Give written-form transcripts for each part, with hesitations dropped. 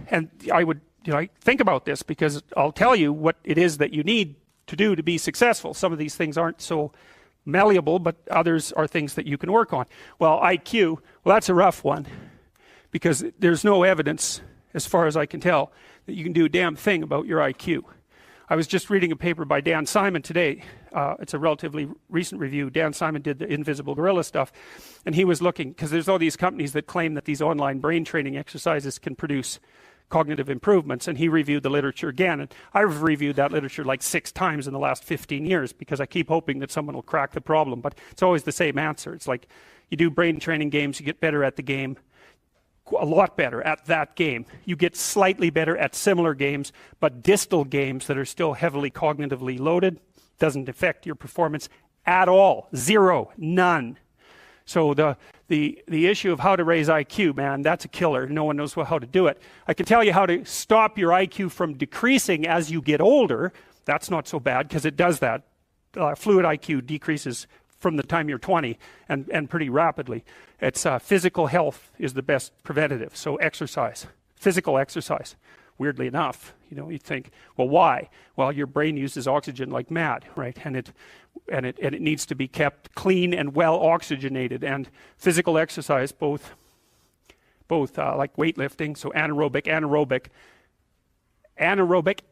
And I would, think about this, because I'll tell you what it is that you need to do to be successful. Some of these things aren't so malleable, but others are things that you can work on. Well, IQ, well, that's a rough one, because there's no evidence, as far as I can tell, that you can do a damn thing about your IQ. I was just reading a paper by Dan Simon today. It's a relatively recent review. Dan Simon did the invisible gorilla stuff, and he was looking, because there's all these companies that claim that these online brain training exercises can produce cognitive improvements, and he reviewed the literature again. And I've reviewed that literature like 6 times in the last 15 years, because I keep hoping that someone will crack the problem, but it's always the same answer. It's like, you do brain training games, you get better at the game, a lot better at that game. You get slightly better at similar games, but distal games that are still heavily cognitively loaded doesn't affect your performance at all. Zero, none. So the issue of how to raise IQ, man, that's a killer. No one knows how to do it. I can tell you how to stop your IQ from decreasing as you get older. That's not so bad, because it does that. Fluid IQ decreases from the time you're 20, and pretty rapidly. It's physical health is the best preventative. So exercise, physical exercise. Weirdly enough, you'd think, well, why? Well, your brain uses oxygen like mad, right? And it needs to be kept clean and well oxygenated. And physical exercise, both like weightlifting, so anaerobic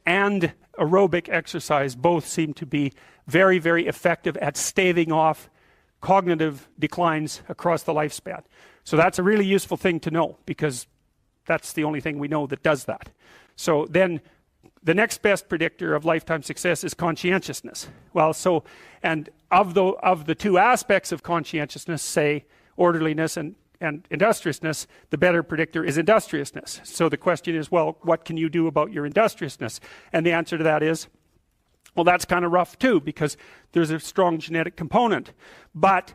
and aerobic exercise both seem to be very, very effective at staving off cognitive declines across the lifespan. So that's a really useful thing to know, because that's the only thing we know that does that. So then the next best predictor of lifetime success is conscientiousness. Well, so, and of the 2 aspects of conscientiousness, say orderliness and industriousness, the better predictor is industriousness. So the question is, well, what can you do about your industriousness? And the answer to that is, well, that's kind of rough too, because there's a strong genetic component. But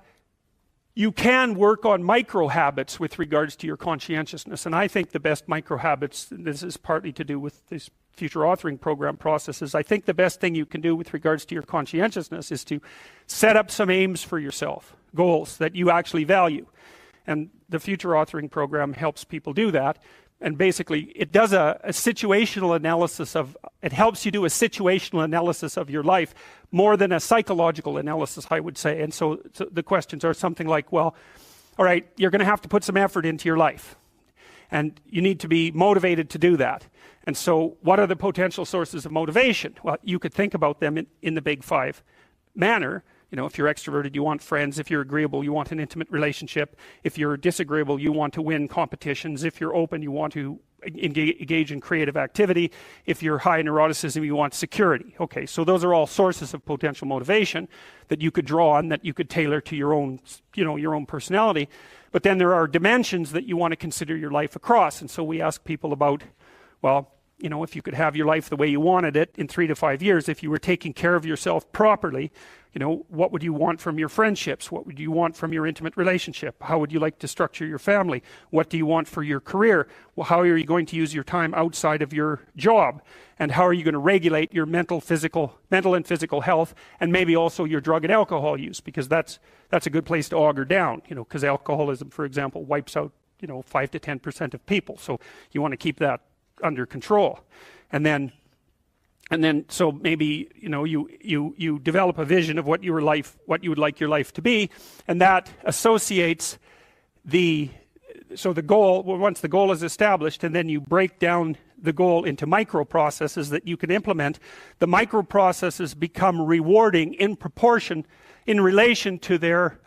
you can work on micro habits with regards to your conscientiousness. And I think the best micro habits, this is partly to do with this future authoring program processes, I think the best thing you can do with regards to your conscientiousness is to set up some aims for yourself, goals that you actually value. And the future authoring program helps people do that. And basically, it does a situational analysis it helps you do a situational analysis of your life more than a psychological analysis, I would say. And so the questions are something like, well, all right, you're going to have to put some effort into your life. And you need to be motivated to do that. And so what are the potential sources of motivation? Well, you could think about them in the big 5 manner. If you're extroverted, you want friends. If you're agreeable, you want an intimate relationship. If you're disagreeable, you want to win competitions. If you're open, you want to engage in creative activity. If you're high neuroticism, you want security. Okay, so those are all sources of potential motivation that you could draw on, that you could tailor to your own, your own personality. But then there are dimensions that you want to consider your life across. And so we ask people about, well, if you could have your life the way you wanted it in 3 to 5 years, if you were taking care of yourself properly, what would you want from your friendships? What would you want from your intimate relationship? How would you like to structure your family? What do you want for your career? Well, how are you going to use your time outside of your job? And how are you going to regulate your mental and physical health, and maybe also your drug and alcohol use? Because that's a good place to auger down, because alcoholism, for example, wipes out, 5 to 10% of people. So you want to keep that under control. And then so maybe you develop a vision of what you would like your life to be, and that associates the goal. Once the goal is established, and then you break down the goal into micro processes that you can implement. The micro processes become rewarding in proportion, in relation to their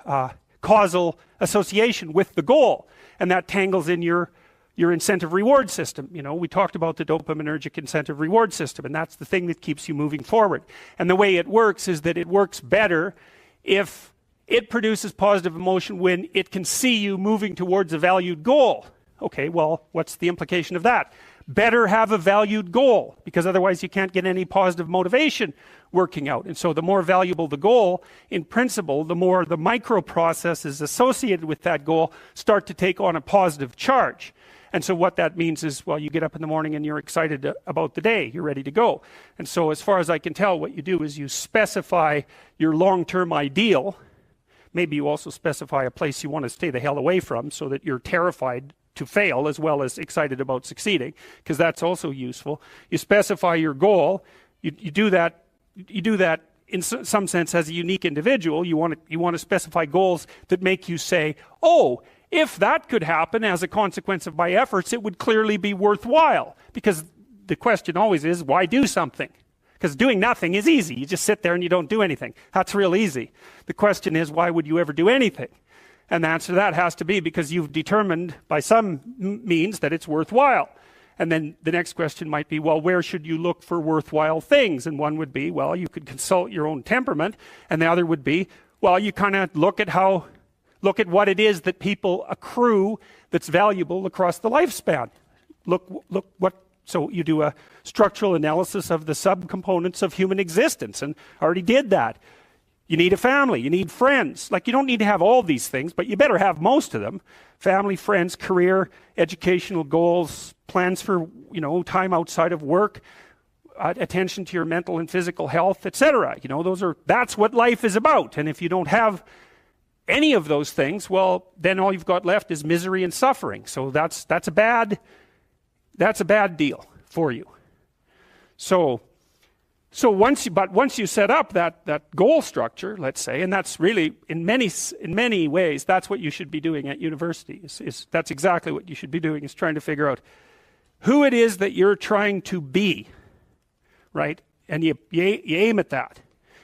causal association with the goal, and that tangles in your incentive reward system. We talked about the dopaminergic incentive reward system, and that's the thing that keeps you moving forward. And the way it works is that it works better if it produces positive emotion when it can see you moving towards a valued goal. Okay, well, what's the implication of that? Better have a valued goal, because otherwise you can't get any positive motivation working out. And so the more valuable the goal, in principle, the more the micro processes associated with that goal start to take on a positive charge. And so what that means is, well, you get up in the morning and you're excited about the day. You're ready to go. And so as far as I can tell, what you do is you specify your long-term ideal. Maybe you also specify a place you want to stay the hell away from, so that you're terrified to fail as well as excited about succeeding, because that's also useful. You specify your goal. You do that in some sense as a unique individual. You want to specify goals that make you say, oh, if that could happen as a consequence of my efforts, it would clearly be worthwhile. Because the question always is, why do something? Because doing nothing is easy. You just sit there and you don't do anything. That's real easy. The question is, why would you ever do anything? And the answer to that has to be because you've determined by some means that it's worthwhile. And then the next question might be, well, where should you look for worthwhile things? And one would be, well, you could consult your own temperament. And the other would be, well, you kind of look at what it is that people accrue that's valuable across the lifespan. So you do a structural analysis of the subcomponents of human existence, and I already did that. You need a family, you need friends. Like, you don't need to have all these things, but you better have most of them. Family, friends, career, educational goals, plans for, time outside of work, attention to your mental and physical health, etc. That's what life is about. And if you don't have any of those things, well, then all you've got left is misery and suffering. So that's a bad deal for you. So once you set up that goal structure, let's say, and that's really in many ways that's what you should be doing at university. That's exactly what you should be doing, is trying to figure out who it is that you're trying to be, right? And you aim at that,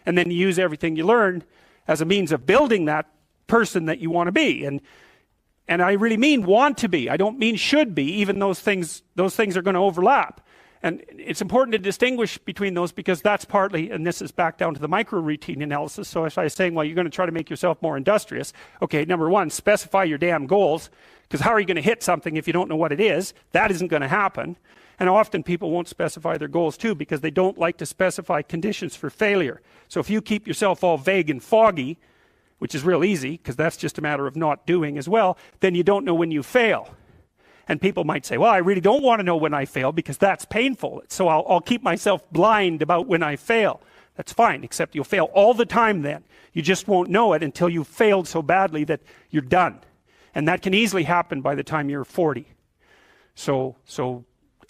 and then you use everything you learn as a means of building that person that you want to be. And I really mean want to be. I don't mean should be. Even those things are going to overlap. And it's important to distinguish between those, because that's partly, and this is back down to the micro-routine analysis. So if I was saying, well, you're going to try to make yourself more industrious. Okay, number one, specify your damn goals, because how are you going to hit something if you don't know what it is? That isn't going to happen. And often people won't specify their goals too, because they don't like to specify conditions for failure. So if you keep yourself all vague and foggy, which is real easy, because that's just a matter of not doing as well, then you don't know when you fail. And people might say, well, I really don't want to know when I fail because that's painful. So I'll keep myself blind about when I fail. That's fine, except you'll fail all the time then. You just won't know it until you've failed so badly that you're done. And that can easily happen by the time you're 40. So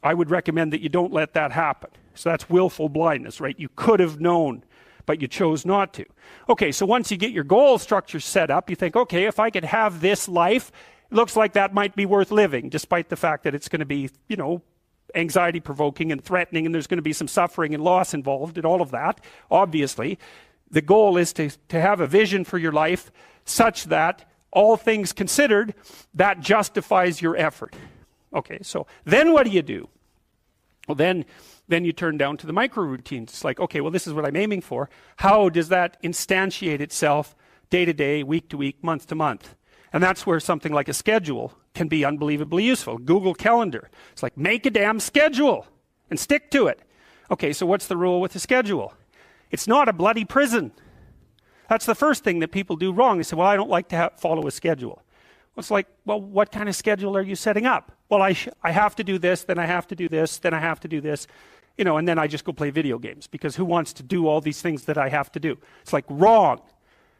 I would recommend that you don't let that happen. So that's willful blindness, right? You could have known, but you chose not to. Okay, so once you get your goal structure set up, you think, okay, if I could have this life, it looks like that might be worth living, despite the fact that it's going to be, anxiety-provoking and threatening, and there's going to be some suffering and loss involved and all of that. Obviously, the goal is to have a vision for your life such that, all things considered, that justifies your effort. Okay, so then what do? Well, then you turn down to the micro-routines. It's like, okay, well, this is what I'm aiming for. How does that instantiate itself day to day, week to week, month to month? And that's where something like a schedule can be unbelievably useful. Google Calendar. It's like, make a damn schedule and stick to it. Okay, so what's the rule with the schedule? It's not a bloody prison. That's the first thing that people do wrong. They say, well, I don't like to follow a schedule. Well, it's like, well, what kind of schedule are you setting up? Well, I have to do this, then I have to do this, then I have to do this, and then I just go play video games, because who wants to do all these things that I have to do? It's like, wrong.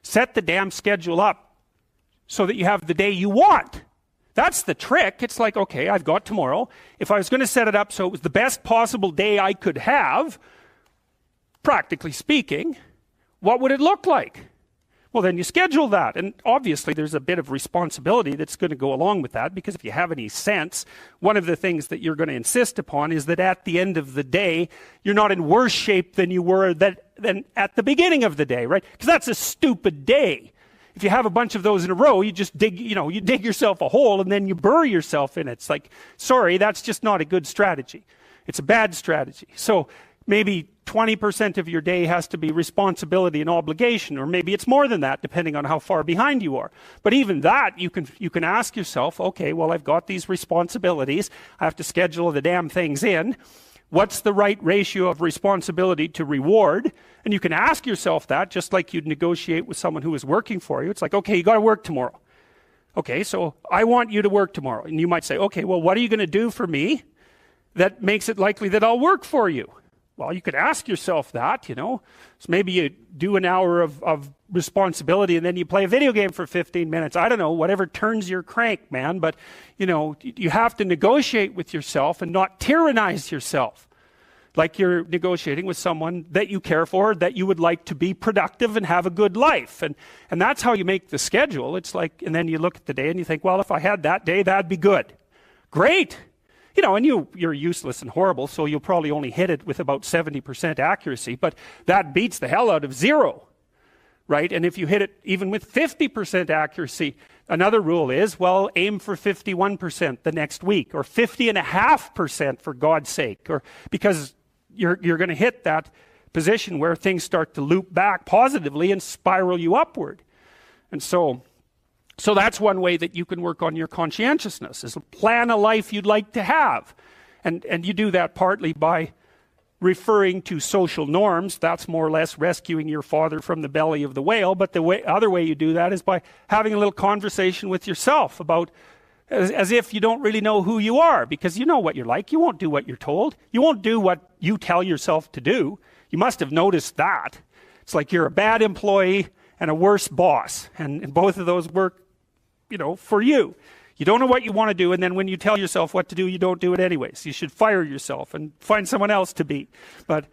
Set the damn schedule up so that you have the day you want. That's the trick. It's like, okay, I've got tomorrow. If I was going to set it up so it was the best possible day I could have, practically speaking, what would it look like? Well, then you schedule that. And obviously there's a bit of responsibility that's going to go along with that, because if you have any sense, one of the things that you're going to insist upon is that at the end of the day, you're not in worse shape than you were than at the beginning of the day, right? Because that's a stupid day. If you have a bunch of those in a row, you just dig yourself a hole and then you bury yourself in it. It's like, sorry, that's just not a good strategy. It's a bad strategy. So maybe 20% of your day has to be responsibility and obligation, or maybe it's more than that, depending on how far behind you are. But even that, you can ask yourself, okay, well, I've got these responsibilities. I have to schedule the damn things in. What's the right ratio of responsibility to reward? And you can ask yourself that, just like you'd negotiate with someone who is working for you. It's like, okay, you got to work tomorrow. Okay, so I want you to work tomorrow. And you might say, okay, well, what are you going to do for me that makes it likely that I'll work for you? Well, you could ask yourself that, you know. So maybe you do an hour of responsibility and then you play a video game for 15 minutes. I don't know, whatever turns your crank, man. But, you know, you have to negotiate with yourself and not tyrannize yourself. Like you're negotiating with someone that you care for, that you would like to be productive and have a good life. And that's how you make the schedule. It's like, and then you look at the day and you think, well, if I had that day, that'd be good. Great. You know, and you're useless and horrible, so you'll probably only hit it with about 70% accuracy, but that beats the hell out of 0, right? And if you hit it even with 50% accuracy, another rule is, well, aim for 51% the next week, or 50.5% for God's sake, or because you're going to hit that position where things start to loop back positively and spiral you upward. And so that's one way that you can work on your conscientiousness, is plan a life you'd like to have. And you do that partly by referring to social norms. That's more or less rescuing your father from the belly of the whale. But the other way you do that is by having a little conversation with yourself about, as if you don't really know who you are, because you know what you're like. You won't do what you're told. You won't do what you tell yourself to do. You must have noticed that. It's like you're a bad employee and a worse boss. And both of those work, you know, for you. You don't know what you want to do, and then when you tell yourself what to do, you don't do it anyways. You should fire yourself and find someone else to be. But